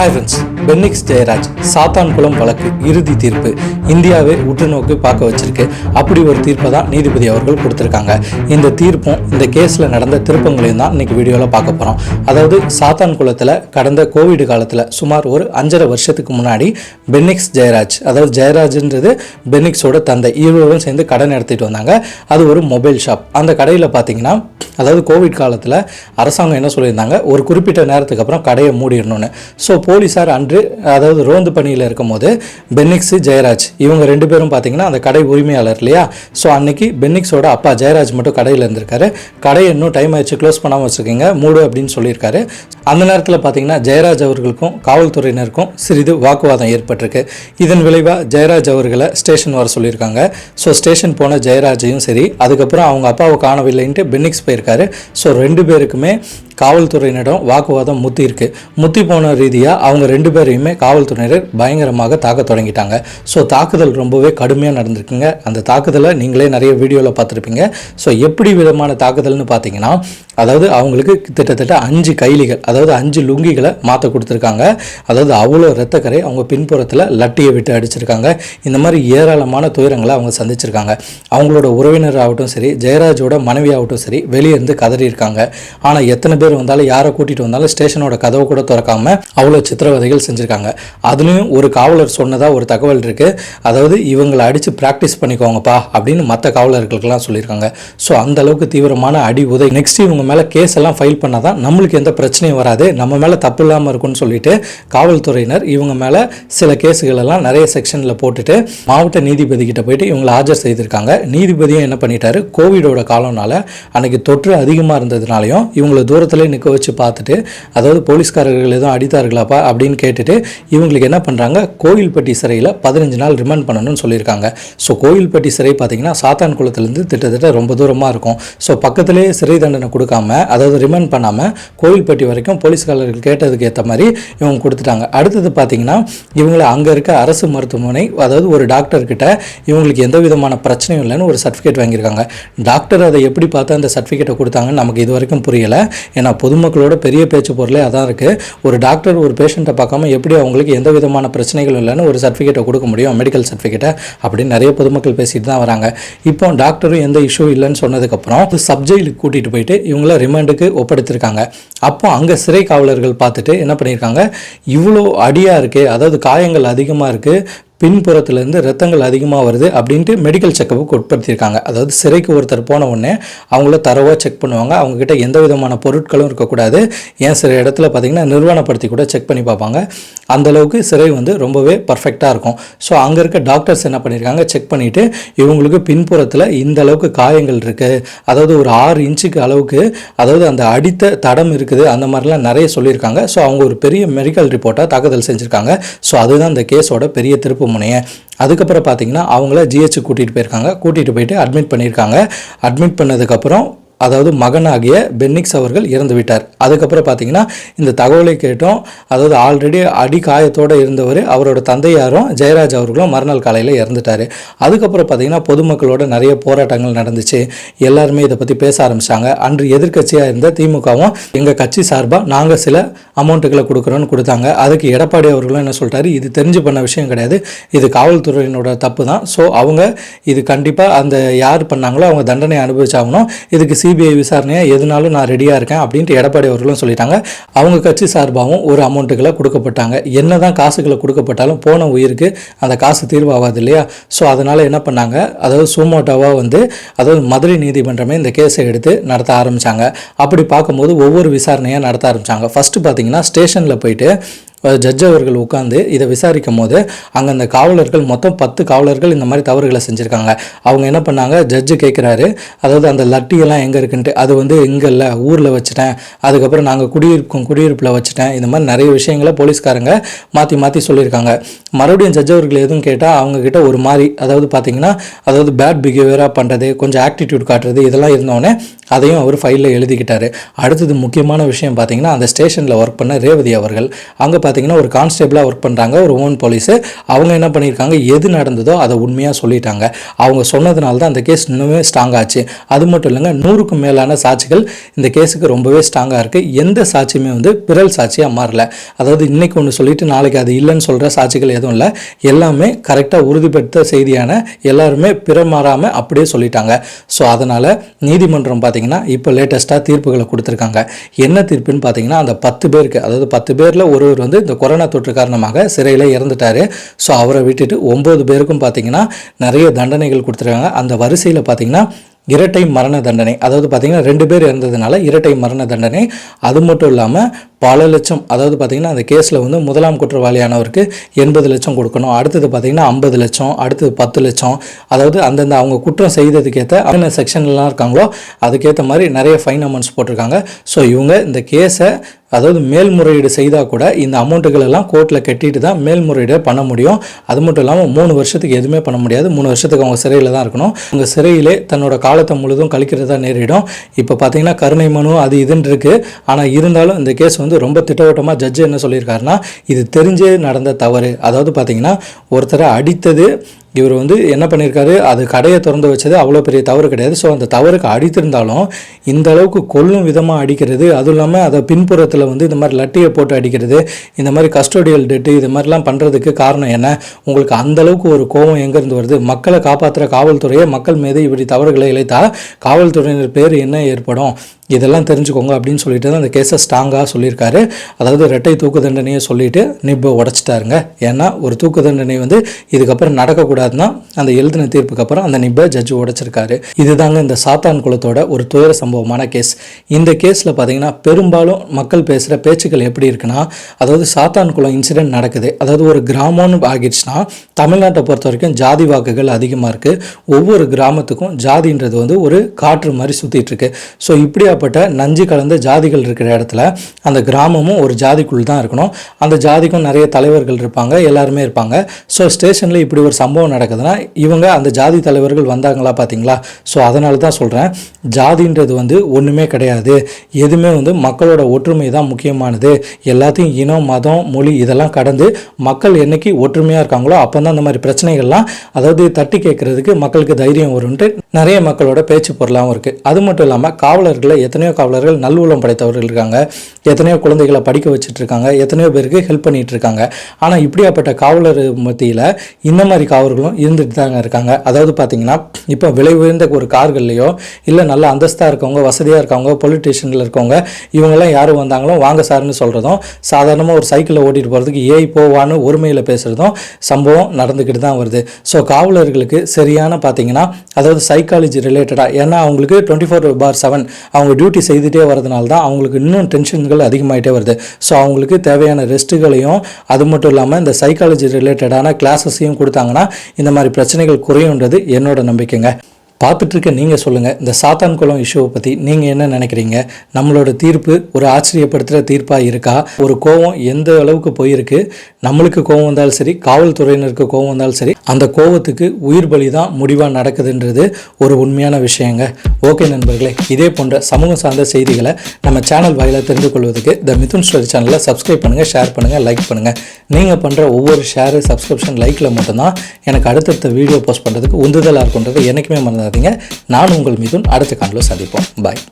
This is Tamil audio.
ஹாய் ஃப்ரெண்ட்ஸ், பென்னிக்ஸ் ஜெயராஜ் சாத்தான்குளம் வழக்கு இறுதி தீர்ப்பு இந்தியாவை உற்று நோக்கி பார்க்க வச்சிருக்கு. அப்படி ஒரு தீர்ப்பை தான் நீதிபதி அவர்கள் கொடுத்துருக்காங்க. இந்த தீர்ப்பும் இந்த கேஸில் நடந்த திருப்பங்களையும் தான் இன்னைக்கு வீடியோவில் பார்க்க போகிறோம். அதாவது சாத்தான்குளத்தில் கடந்த கோவிட் காலத்தில் சுமார் ஒரு 5.5 வருஷத்துக்கு முன்னாடி பென்னிக்ஸ் ஜெயராஜ், அதாவது ஜெயராஜ்ன்றது பென்னிக்ஸோட தந்தை, இருவரும் சேர்ந்து கடை நடத்திட்டு வந்தாங்க. அது ஒரு மொபைல் ஷாப். அந்த கடையில் பார்த்தீங்கன்னா, அதாவது கோவிட் காலத்தில் அரசாங்கம் என்ன சொல்லியிருந்தாங்க, ஒரு குறிப்பிட்ட நேரத்துக்கு அப்புறம் கடையை மூடிடணும்னு. ஸோ போலீஸார் அன்று, அதாவது ரோந்து பணியில் இருக்கும் போது பென்னிக்ஸ் ஜெயராஜ் இவங்க 2 பேரும் பார்த்தீங்கன்னா அந்த கடை உரிமையாளர் இல்லையா. ஸோ அன்னைக்கு பென்னிக்ஸோட அப்பா ஜெயராஜ் மட்டும் கடையில் இருந்திருக்காரு. கடையை இன்னும் டைம் ஆயிடுச்சு, க்ளோஸ் பண்ணாமல் வச்சுருக்கீங்க, மூடு அப்படின்னு சொல்லியிருக்காரு. அந்த நேரத்தில் பார்த்தீங்கன்னா ஜெயராஜ் அவர்களுக்கும் காவல்துறையினருக்கும் சிறிது வாக்குவாதம் ஏற்பட்டிருக்கு. இதன் விளைவாக ஜெயராஜ் அவர்களை ஸ்டேஷன் வர சொல்லியிருக்காங்க. ஸோ ஸ்டேஷன் போன ஜெயராஜையும் சரி, அதுக்கப்புறம் அவங்க அப்பாவை காணவில்லைன்ட்டு பென்னிக்ஸ் போயிருக்காரு. ஸோ 2 பேருக்குமே காவல்துறையினரிடம் வாக்குவாதம் முத்தி போன ரீதியாக அவங்க 2 பேரையுமே காவல்துறையினர் பயங்கரமாக தாக்க தொடங்கிட்டாங்க. ஸோ தாக்குதல் ரொம்பவே கடுமையாக நடந்திருக்குங்க. அந்த தாக்குதலை நீங்களே நிறைய வீடியோவில் பார்த்துருப்பீங்க. ஸோ எப்படி விதமான தாக்குதல்னு பார்த்தீங்கன்னா, அதாவது அவங்களுக்கு கிட்டத்தட்ட 5 கைலிகள், அதாவது 5 லுங்கிகளை மாற்ற கொடுத்துருக்காங்க. அதாவது அவ்வளோ இரத்தக்கரை அவங்க பின்புறத்தில் லட்டியை விட்டு அடிச்சிருக்காங்க. இந்த மாதிரி ஏராளமான துயரங்களை அவங்க சந்திச்சிருக்காங்க. அவங்களோட உறவினர் ஆகட்டும் சரி, ஜெயராஜோட மனைவி ஆகட்டும் சரி, வெளியே இருந்து கதறி இருக்காங்க. ஆனால் எத்தனை பேர் வந்தாலும், யாரை கூட்டிகிட்டு வந்தாலும் ஸ்டேஷனோட கதவை கூட திறக்காம அவ்வளோ சித்திரவதைகள் செஞ்சுருக்காங்க. அதுலேயும் ஒரு காவலர் சொன்னதாக ஒரு தகவல் இருக்குது. அதாவது இவங்களை அடித்து ப்ராக்டிஸ் பண்ணிக்கோங்கப்பா அப்படின்னு மற்ற காவலர்களுக்கெல்லாம் சொல்லியிருக்காங்க. ஸோ அந்த அளவுக்கு தீவிரமான அடி உதை. நெக்ஸ்ட் இவங்க மேலே கேஸ் எல்லாம் ஃபைல் பண்ணால் தான் நம்மளுக்கு எந்த பிரச்சனையும் வராது, நம்ம மேலே தப்பு இல்லாமல் இருக்கும்னு சொல்லிட்டு காவல்துறையினர் இவங்க மேலே சில கேஸுகள் எல்லாம் நிறைய செக்ஷனில் போட்டுட்டு மாவட்ட நீதிபதி கிட்ட போயிட்டு இவங்களை ஆஜர் செய்திருக்காங்க. நீதிபதியும் என்ன பண்ணிட்டாரு, கோவிடோட காலம்னால அன்னைக்கு தொற்று அதிகமாக இருந்ததுனாலையும் இவங்களை தூரத்தில் நிற்க வச்சு பார்த்துட்டு, அதாவது போலீஸ்காரர்கள் எதுவும் அடித்தார்களாப்பா அப்படின்னு கேட்டுட்டு இவங்களுக்கு என்ன பண்ணுறாங்க, கோயில்பட்டி சிறையில் 15 நாள் ரிமாண்ட் பண்ணணும்னு சொல்லியிருக்காங்க. ஸோ கோயில்பட்டி சிறை பார்த்தீங்கன்னா சாத்தான்குளத்துலேருந்து கிட்டத்தட்ட ரொம்ப தூரமாக இருக்கும். ஸோ பக்கத்திலே சிறை தண்டனை கொடுக்காம, அதாவது ரிமாண்ட் பண்ணாமல் கோயில்பட்டி வரைக்கும் போலீஸ்காரர்கள் கேட்டதுக்கு ஏற்ற மாதிரி இவங்க கொடுத்துட்டாங்க. அடுத்தது பார்த்தீங்கன்னா, இவங்களை அங்கே இருக்க அரசு மருத்துவமனை, அதாவது ஒரு டாக்டர்கிட்ட இவங்களுக்கு எந்த விதமான பிரச்சனையும் இல்லைன்னு ஒரு சர்டிஃபிகேட் வாங்கியிருக்காங்க. டாக்டர் அதை எப்படி பார்த்து அந்த சர்டிஃபிகேட்டை கொடுத்தாங்கன்னு நமக்கு இது வரைக்கும் புரியலை. ஏன்னா பொதுமக்களோட பெரிய பேச்சு பொருளே அதான் இருக்குது. ஒரு டாக்டர் ஒரு பேஷண்ட்டை பார்க்காம எப்படி அவங்களுக்கு எந்த விதமான பிரச்சனைகளும் இல்லைன்னு ஒரு சர்டிஃபிகேட்டை கொடுக்க முடியும், மெடிக்கல் சர்டிஃபிகேட்டை அப்படின்னு நிறைய பொதுமக்கள் பேசிட்டு தான் வராங்க. இப்போ டாக்டரும் எந்த இஷ்யூ இல்லைன்னு சொன்னதுக்கப்புறம் சப்ஜெயிலுக்கு கூட்டிகிட்டு போயிட்டு இவங்கள ரிமாண்டுக்கு ஒப்படைத்திருக்காங்க. அப்போ அங்கே சிறை காவலர்கள் பார்த்துட்டு என்ன பண்ணியிருக்காங்க, இவ்வளோ அடியாக இருக்குது, அதாவது காயங்கள் அதிகமாக இருக்குது, பின்புறத்துலேருந்து ரத்தங்கள் அதிகமாக வருது அப்படின்ட்டு மெடிக்கல் செக்கப்புக்கு உட்படுத்தியிருக்காங்க. அதாவது சிறைக்கு ஒருத்தர் போன உடனே அவங்கள தரவாக செக் பண்ணுவாங்க. அவங்கக்கிட்ட எந்த விதமான பொருட்களும் இருக்கக்கூடாது. ஏன் சில இடத்துல பார்த்திங்கன்னா நிர்வாணப்படுத்தி கூட செக் பண்ணி பார்ப்பாங்க. அந்தளவுக்கு சிறை ரொம்பவே பர்ஃபெக்டாக இருக்கும். ஸோ அங்கே இருக்க டாக்டர்ஸ் என்ன பண்ணியிருக்காங்க, செக் பண்ணிவிட்டு இவங்களுக்கு பின்புறத்தில் இந்த அளவுக்கு காயங்கள் இருக்குது, அதாவது ஒரு 6 இன்ச்சுக்கு அளவுக்கு, அதாவது அந்த அடித்த தடம் இருக்குது, அந்த மாதிரிலாம் நிறைய சொல்லியிருக்காங்க. ஸோ அவங்க ஒரு பெரிய மெடிக்கல் ரிப்போர்ட்டாக தாக்குதல் செஞ்சுருக்காங்க. ஸோ அதுதான் இந்த கேஸோட பெரிய திருப்பு முனைய. அதுக்கப்புறம் பார்த்தீங்கன்னா அவங்கள ஜிஹெச் கூட்டிகிட்டு போயிருக்காங்க. கூட்டிகிட்டு போயிட்டு அட்மிட் பண்ணியிருக்காங்க. அட்மிட் பண்ணதுக்கப்புறம், அதாவது மகனாகிய பென்னிக்ஸ் அவர்கள் இறந்து விட்டார். அதுக்கப்புறம் பார்த்தீங்கன்னா இந்த தகவலை கேட்டோம், அதாவது ஆல்ரெடி அடி காயத்தோடு இருந்தவர், அவரோட தந்தையாரும் ஜெயராஜ் அவர்களும் மறுநாள் காலையில் இறந்துட்டார். அதுக்கப்புறம் பார்த்தீங்கன்னா பொதுமக்களோட நிறைய போராட்டங்கள் நடந்துச்சு. எல்லாருமே இதை பற்றி பேச ஆரம்பித்தாங்க. அன்று எதிர்க்கட்சியாக இருந்த திமுகவும் எங்கள் கட்சி சார்பாக நாங்கள் சில அமௌண்ட்டுகளை கொடுக்குறோன்னு கொடுத்தாங்க. அதுக்கு எடப்பாடி அவர்களும் என்ன சொல்லிட்டாரு, இது தெரிஞ்சு பண்ண விஷயம் கிடையாது, இது காவல்துறையினோட தப்பு தான். ஸோ அவங்க இது கண்டிப்பாக அந்த யார் பண்ணாங்களோ அவங்க தண்டனை அனுபவிச்சாகணும், இதுக்கு சிபிஐ விசாரணையாக எதுனாலும் நான் ரெடியாக இருக்கேன் அப்படின்ட்டு எடப்பாடி அவர்களும் சொல்லிட்டாங்க. அவங்க கட்சி சார்பாகவும் ஒரு அமௌண்ட்டுகளை கொடுக்கப்பட்டாங்க. என்ன தான் காசுகளை கொடுக்கப்பட்டாலும் போன உயிருக்கு அந்த காசு தீர்வாகாது இல்லையா. ஸோ அதனால் என்ன பண்ணாங்க, அதாவது சுமோட்டோவாக அதாவது மதுரை நீதிமன்றமே இந்த கேஸை எடுத்து நடத்த ஆரம்பித்தாங்க. அப்படி பார்க்கும்போது ஒவ்வொரு விசாரணையாக நடத்த ஆரம்பித்தாங்க. ஃபஸ்ட்டு பார்த்தீங்கன்னா ஸ்டேஷனில் போயிட்டு ஜட்ஜ் அவர்கள் உட்காந்து இதை விசாரிக்கும் போது அங்கே அந்த காவலர்கள் மொத்தம் 10 காவலர்கள் இந்த மாதிரி தவறுகளை செஞ்சுருக்காங்க. அவங்க என்ன பண்ணாங்க, ஜட்ஜு கேட்குறாரு, அதாவது அந்த லட்டியெல்லாம் எங்கே இருக்குன்ட்டு, அது இங்கே இல்லை, ஊரில் வச்சுட்டேன், அதுக்கப்புறம் நாங்கள் குடியிருப்பில் வச்சுட்டேன், இந்த மாதிரி நிறைய விஷயங்களை போலீஸ்காரங்க மாற்றி சொல்லியிருக்காங்க. மறுபடியும் ஜட்ஜ் அவர்கள் எதுவும் கேட்டால் அவங்கக்கிட்ட ஒரு மாதிரி, அதாவது பார்த்தீங்கன்னா, அதாவது பேட் பிஹேவியராக பண்ணுறது, கொஞ்சம் ஆக்டிடியூட் காட்டுறது, இதெல்லாம் இருந்தோடனே அதையும் அவர் ஃபைலில் எழுதிக்கிட்டாரு. அடுத்தது முக்கியமான விஷயம் பார்த்தீங்கன்னா, அந்த ஸ்டேஷனில் ஒர்க் பண்ண ரேவதி அவர்கள், அங்கே பார்த்தீங்கன்னா ஒரு கான்ஸ்டேபிளாக ஒர்க் பண்ணுறாங்க, ஒரு ஓன் போலீஸு. அவங்க என்ன பண்ணியிருக்காங்க, எது நடந்ததோ அதை உண்மையாக சொல்லிட்டாங்க. அவங்க சொன்னதுனால தான் அந்த கேஸ் இன்னுமே ஸ்ட்ராங் ஆச்சு. அது மட்டும் இல்லைங்க, 100க்கும் மேலான சாட்சிகள் இந்த கேஸுக்கு ரொம்பவே ஸ்ட்ராங்காக இருக்குது. எந்த சாட்சியுமே வந்து பிறல் சாட்சியாக மாறல. அதாவது இன்னைக்கு ஒன்று சொல்லிட்டு நாளைக்கு அது இல்லைன்னு சொல்கிற சாட்சிகள் எதுவும் இல்லை. எல்லாமே கரெக்டாக உறுதிப்படுத்த செய்தியான எல்லாருமே பிற மாறாமல் அப்படியே சொல்லிட்டாங்க. ஸோ அதனால் நீதிமன்றம் பார்த்தீங்கன்னா இப்போ லேட்டஸ்ட்டாக தீர்ப்புகளை கொடுத்துருக்காங்க. என்ன தீர்ப்புன்னு பார்த்தீங்கன்னா, அந்த 10 பேருக்கு, அதாவது 10 பேரில் ஒருவர் வந்து இந்த கொரோனா தொற்று காரணமாக சிறையில் இறந்துட்டார். ஸோ அவரை விட்டுட்டு 9 பேருக்கும் பார்த்தீங்கன்னா நிறைய தண்டனைகள் கொடுத்துருக்காங்க. அந்த வரிசையில் பார்த்தீங்கன்னா இரட்டை மரண தண்டனை, அதாவது பார்த்தீங்கன்னா 2 பேர் இறந்ததுனால இரட்டை மரண தண்டனை. அது மட்டும் இல்லாமல் பல லட்சம், அதாவது பார்த்தீங்கன்னா அந்த கேஸில் வந்து முதலாம் குற்றவாளியானவருக்கு 80 லட்சம் கொடுக்கணும், அடுத்தது பார்த்தீங்கன்னா 50 லட்சம், அடுத்தது 10 லட்சம். அதாவது அந்தந்த அவங்க குற்றம் செய்ததுக்கேற்ற என்ன செக்ஷன்லாம் இருக்காங்களோ அதுக்கேற்ற மாதிரி நிறைய ஃபைன் அமௌண்ட்ஸ் போட்டிருக்காங்க. ஸோ இவங்க இந்த கேஸை அதாவது மேல்முறையீடு செய்தால் கூட இந்த அமௌண்ட்டுகள் எல்லாம் கோர்ட்டில் கட்டிட்டு தான் மேல்முறையீடு பண்ண முடியும். அது மட்டும் இல்லாமல் 3 வருஷத்துக்கு எதுவுமே பண்ண முடியாது. 3 வருஷத்துக்கு அவங்க சிறையில் தான் இருக்கணும். அவங்க சிறையிலே தன்னோட காலத்தை முழுதும் கழிக்கிறதா நேரிடும். இப்போ பார்த்தீங்கன்னா கருணை மனு அது இதுன்னு இருக்குது. ஆனால் இருந்தாலும் இந்த கேஸ் வந்து ரொம்ப திட்டவட்டமாக ஜட்ஜு என்ன சொல்லியிருக்காருன்னா, இது தெரிஞ்சே நடந்த தவறு. அதாவது பார்த்தீங்கன்னா ஒருத்தரை அடித்தது இவர் வந்து என்ன பண்ணியிருக்காரு, அது கடையை திறந்து வச்சது அவ்வளோ பெரிய தவறு கிடையாது. ஸோ அந்த தவறுக்கு அடித்திருந்தாலும் இந்த அளவுக்கு கொல்லும் விதமாக அடிக்கிறது, அதுவும் இல்லாமல் அதை பின்புறத்தில் வந்து இந்த மாதிரி லட்டியை போட்டு அடிக்கிறது, இந்த மாதிரி கஸ்டோடியல் டெட்டு இது மாதிரிலாம் பண்ணுறதுக்கு காரணம் என்ன? உங்களுக்கு அந்தளவுக்கு ஒரு கோபம் எங்கேருந்து வருது? மக்களை காப்பாற்றுற காவல்துறையை மக்கள் மீது இப்படி தவறுகளை இழைத்தா காவல்துறையினர் பேர் என்ன ஏற்படும்? இதெல்லாம் தெரிஞ்சுக்கோங்க அப்படின்னு சொல்லிட்டு தான் அந்த கேஸை ஸ்ட்ராங்காக சொல்லியிருக்காரு. அதாவது இரட்டை தூக்கு தண்டனையை சொல்லிட்டு நிப்பை உடச்சிட்டாருங்க. ஏன்னா ஒரு தூக்கு தண்டனை வந்து இதுக்கப்புறம் நடக்கக்கூடாதுன்னா அந்த எழுதின தீர்ப்புக்கு அப்புறம் அந்த நிப்பை ஜட்ஜு உடைச்சிருக்காரு. இதுதாங்க இந்த சாத்தான் குளத்தோட ஒரு துயர சம்பவமான கேஸ். இந்த கேஸில் பார்த்தீங்கன்னா பெரும்பாலும் மக்கள் பேசுகிற பேச்சுக்கள் எப்படி இருக்குன்னா, அதாவது சாத்தான் குளம் இன்சிடென்ட் நடக்குது, அதாவது ஒரு கிராமம்னு ஆகிடுச்சுன்னா தமிழ்நாட்டை பொறுத்த வரைக்கும் ஜாதி வாக்குகள் அதிகமாக இருக்குது. ஒவ்வொரு கிராமத்துக்கும் ஜாதின்றது வந்து ஒரு காற்று மாதிரி சுற்றிட்டு இருக்கு. ஸோ இப்படியா நஞ்சு கலந்த ஜாதிகள் இருக்கிற இடத்துல அந்த கிராமமும் ஒரு ஜாதிக்குள் தான் இருக்கணும். அந்த ஜாதிக்கும் நிறைய தலைவர்கள் இருப்பாங்க, எல்லாருமே இருப்பாங்க. ஸோ ஸ்டேஷனில் இப்படி ஒரு சம்பவம் நடக்குதுன்னா இவங்க அந்த ஜாதி தலைவர்கள் வந்தாங்களா பார்த்தீங்களா? ஸோ அதனால தான் சொல்கிறேன், ஜாதின்றது வந்து ஒன்றுமே கிடையாது. எதுவுமே வந்து மக்களோட ஒற்றுமை தான் முக்கியமானது. எல்லாத்தையும் இனம், மதம், மொழி இதெல்லாம் கடந்து மக்கள் என்னைக்கு ஒற்றுமையாக இருக்காங்களோ அப்போ தான் அந்த மாதிரி பிரச்சனைகள்லாம், அதாவது தட்டி கேட்கறதுக்கு மக்களுக்கு தைரியம் வரும்ன்ட்டு நிறைய மக்களோட பேச்சு பொருளாகவும் இருக்குது. அது மட்டும் இல்லாமல் காவலர்களை எத்தனையோ காவலர்கள் நல்லுள்ளம் படைத்தவர்கள் இருக்காங்க, எத்தனையோ குழந்தைகளை படிக்க வச்சுட்டு இருக்காங்க, எத்தனையோ பேருக்கு ஹெல்ப் பண்ணிட்டு இருக்காங்க. ஆனால் இப்படியாப்பட்ட காவலர் மத்தியில் இந்த மாதிரி காவலர்களும் இருந்துட்டு தாங்க இருக்காங்க. அதாவது பார்த்தீங்கன்னா இப்போ விலை உயர்ந்த ஒரு கார்கள்லையோ இல்லை நல்ல அந்தஸ்தாக இருக்கவங்க, வசதியாக இருக்கவங்க, பொலிட்டீஷியனில் இருக்கவங்க இவங்கெல்லாம் யாரும் வந்தாங்களோ வாங்க சார்னு சொல்கிறதும், சாதாரணமாக ஒரு சைக்கிளில் ஓட்டிகிட்டு போகிறதுக்கு ஏய் போவான்னு ஒருமையில் பேசுகிறதும் சம்பவம் நடந்துக்கிட்டு தான் வருது. ஸோ காவலர்களுக்கு சரியான பார்த்தீங்கன்னா அதாவது சைக்காலஜி ரிலேட்டடாக, ஏன்னா அவங்களுக்கு 24/7 அவங்க டியூட்டி செய்துகிட்டே வரதுனால தான் அவங்களுக்கு இன்னும் டென்ஷன்கள் அதிகமாகிட்டே வருது. ஸோ அவங்களுக்கு தேவையான ரெஸ்ட்டுகளையும் அது மட்டும் இல்லாமல் இந்த சைக்காலஜி ரிலேட்டடான கிளாஸஸையும் கொடுத்தாங்கன்னா இந்த மாதிரி பிரச்சனைகள் குறையுன்றது என்னோட நம்பிக்கைங்க. பார்த்துட்ருக்க நீங்கள் சொல்லுங்கள், இந்த சாத்தான் குளம் இஷ்யூவை பற்றி நீங்கள் என்ன நினைக்கிறீங்க? நம்மளோட தீர்ப்பு ஒரு ஆச்சரியப்படுத்துகிற தீர்ப்பாக இருக்கா? ஒரு கோவம் எந்த அளவுக்கு போயிருக்கு? நம்மளுக்கு கோவம் வந்தாலும் சரி, காவல்துறையினருக்கு கோவம் வந்தாலும் சரி, அந்த கோவத்துக்கு உயிர் பலி தான் முடிவாக நடக்குதுன்றது ஒரு உண்மையான விஷயங்க. ஓகே நண்பர்களே, இதே போன்ற சமூகம் சார்ந்த செய்திகளை நம்ம சேனல் வாயிலாக தெரிந்து கொள்வதற்கு த மிதுன் ஸ்டோரி சேனலை சப்ஸ்கிரைப் பண்ணுங்கள், ஷேர் பண்ணுங்கள், லைக் பண்ணுங்கள். நீங்கள் பண்ணுற ஒவ்வொரு ஷேரு, சப்ஸ்கிரிப்ஷன், லைக்கில் மட்டும்தான் எனக்கு அடுத்தடுத்த வீடியோ போஸ்ட் பண்ணுறதுக்கு உந்துதலாக இருக்குன்றது என்றைக்குமே மறந்துடாதீங்க. நான் உங்கள் மிதுன், அடுத்த காணொளியில் சந்திப்போம். பாய்.